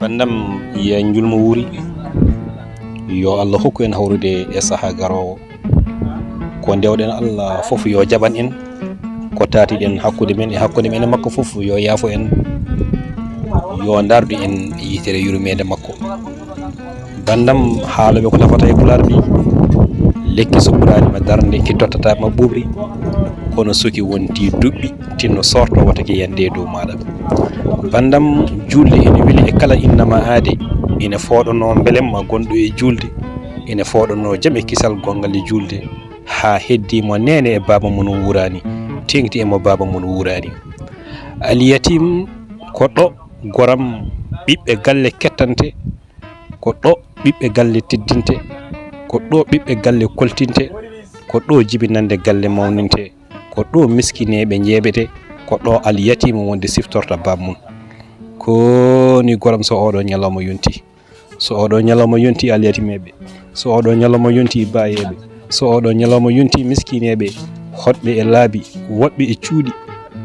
bandam ya julmo wuri yo Allah hokku en hawrude e saha garowo ko dewden Allah fofu yo jaban en ko tati den hakkude men e hakkude men makko fofu yo yaafo en yo dardu en yitere yurmede makko bandam haalobe ko tafata e pular bi lekki suburani ma darnde ki tottata ma bubri kono soki wonti dubbi tinno sorto watake yande dow maada bandam julde ene weli e kala innama aade ene foodono belemma gondo e julde ene foodono jam e kisal gongal e julde ha heddimo nene e baba mun wurani tengti e mo baba mun wurani al yatim ko do goram bibbe galle kettante ko do bibbe galle teddinte ko do bibbe galle koltinte ko do jibinande galle mawninte ko do miskinebe njebete ko do al yatim wonde siftorta babmun ko ni goram so odo nyalama yonti so odo nyalama yonti al yatimebe so odo nyalama yonti bayebe so odo nyalama yonti miskinebe hodbe e laabi wobbe e cuudi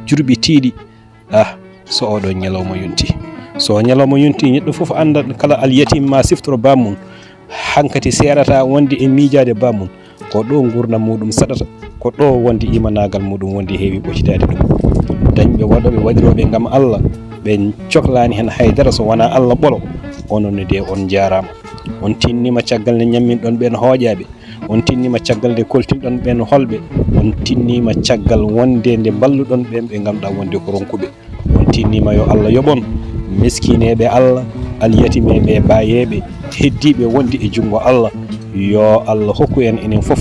jurbi tiidi so odo nyalama yonti so nyalama yonti neddo fofu anda kala al yatim ma siftoro babmun hankati serata wonde e miijaade babmun ko do gurna mudum sadata ko do wonde imanagal mudum wonde heewi boccitaade dum dañbe wadobe wadirobe ngam Allah ben coklani hen haydara so wana Allah bolo onon de on jaarama on tinnima caggal ne nyammin don ben hoojaabe on tinnima caggal de koltin don ben holbe on tinnima caggal wonde de balludon ben be ngamda wonde ko ronkube on tinnima yo Allah yobon miskinebe Allah al yatimebe bayebe heddibe wonde e jungo Allah yo Allah hokku en enen fof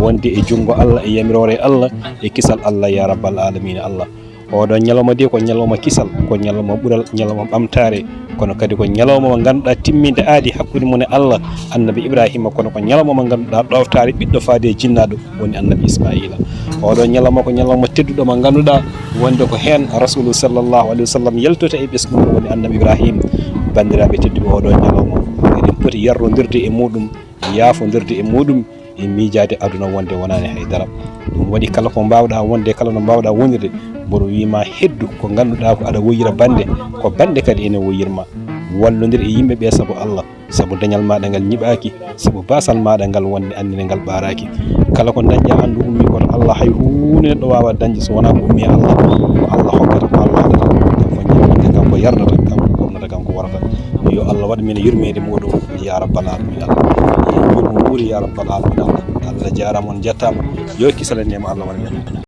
wonde e jungo Allah e yamirore Allah e kisal Allah ya rabbal alamin Allah odo nyaloma de ko nyaloma kisal ko nyaloma bural nyaloma bamtare kono kadi ko nyaloma mo ganduda timminde aadi hakkude mun Allah annabi Ibrahima kono ko nyaloma mo ganduda dowtare biddo faade jinnado woni annabi Ismaila odo nyaloma ko nyaloma teddudo mo ganduda wonde ko hen rasulullah sallallahu alaihi wasallam yaltota e besmum woni annabi Ibrahim bandirabe teddudo odo nyaloma eden poti yarrodirde e mudum yaafondirde e mudum e miijaade aduna wonde wonani haydara dum wadi kala ko mbawda wonde kala no mbawda wonirde boro wiima heddu ko ganduda ko ada woyira bande ko bande kadi ene woyirma wallodir e yimbe be sabu Allah sabu dañal maada ngal nyibaaki sabu basal maada ngal wonde andine ngal baaraaki kala ko dañja andu ummi ko Allah hay huune do wawa dañji so wana ko ummi Allah ko Allah hokkata ko Allah adata kam ko yardata kam ko wonata kam ko warata yo Allah wad min yurmede modum ya rabbal alamin Allah ya rabbal alamin Allah jaramon jattama yo kisalanema Allah wal